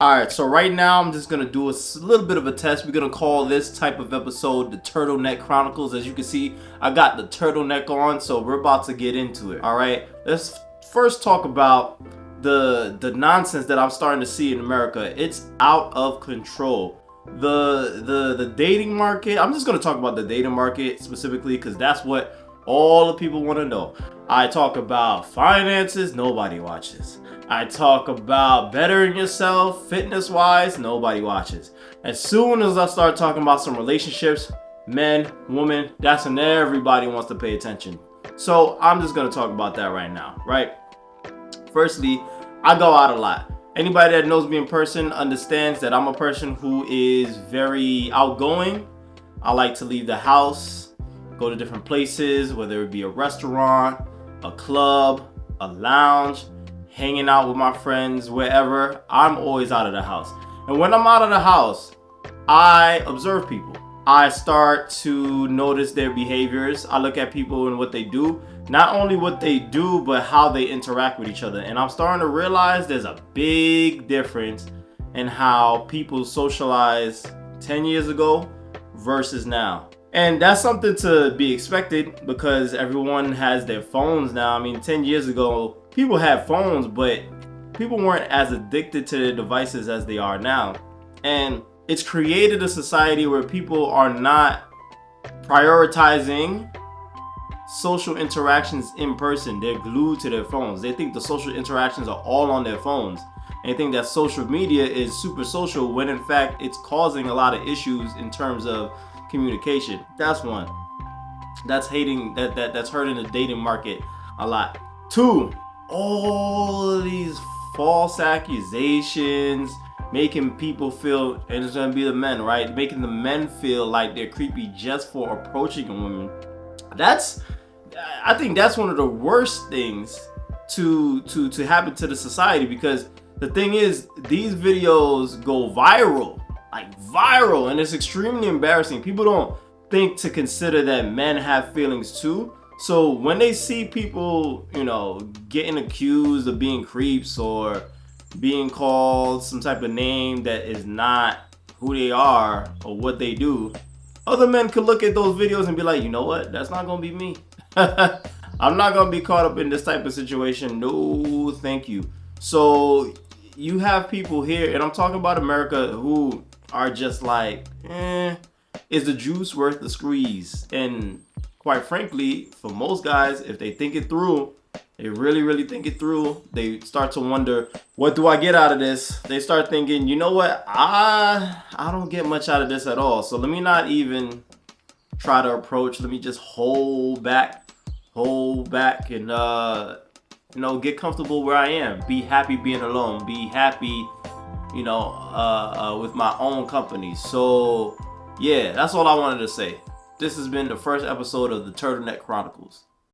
Alright, so right now I'm just gonna do a little bit of a test. We're gonna call this type of episode the Turtleneck Chronicles. As you can see, I got the turtleneck on, so we're about to get into it. Alright, let's first talk about the nonsense that I'm starting to see in America. It's out of control. The dating market, I'm just gonna talk about the dating market specifically because that's what all the people want to know. I talk about finances, nobody watches. I talk about bettering yourself, fitness wise, nobody watches. As soon as I start talking about some relationships, men, women, that's when everybody wants to pay attention. So I'm just gonna talk about that right now, right? Firstly, I go out a lot. Anybody that knows me in person understands that I'm a person who is very outgoing. I like to leave the house, go to different places, whether it be a restaurant, a club, a lounge, hanging out with my friends, wherever. I'm always out of the house. And when I'm out of the house, I observe people. I start to notice their behaviors. I look at people and what they do. Not only what they do, but how they interact with each other. And I'm starting to realize there's a big difference in how people socialize 10 years ago versus now. And that's something to be expected because everyone has their phones now. I mean, 10 years ago, people had phones, but people weren't as addicted to their devices as they are now. And it's created a society where people are not prioritizing social interactions in person. They're glued to their phones. They think the social interactions are all on their phones. And they think that social media is super social when in fact it's causing a lot of issues in terms of communication. That's one. That's hurting the dating market a lot. Two, all of these false accusations, making people feel, and it's gonna be the men, right? Making the men feel like they're creepy just for approaching a woman. I think that's one of the worst things to happen to the society, because the thing is, these videos go viral, and it's extremely embarrassing. People don't think to consider that men have feelings too. So when they see people, getting accused of being creeps or being called some type of name that is not who they are or what they do, other men could look at those videos and be like, you know what? That's not gonna be me. I'm not gonna be caught up in this type of situation. No, thank you. So you have people here, and I'm talking about America, who are just like, is the juice worth the squeeze? And quite frankly, for most guys, if they think it through, they really, really think it through, they start to wonder, what do I get out of this? They start thinking, you know what? I don't get much out of this at all. So let me not even try to approach. Let me just hold back and get comfortable where I am. Be happy being alone. Be happy, with my own company. So yeah, that's all I wanted to say. This has been the first episode of the Turtleneck Chronicles.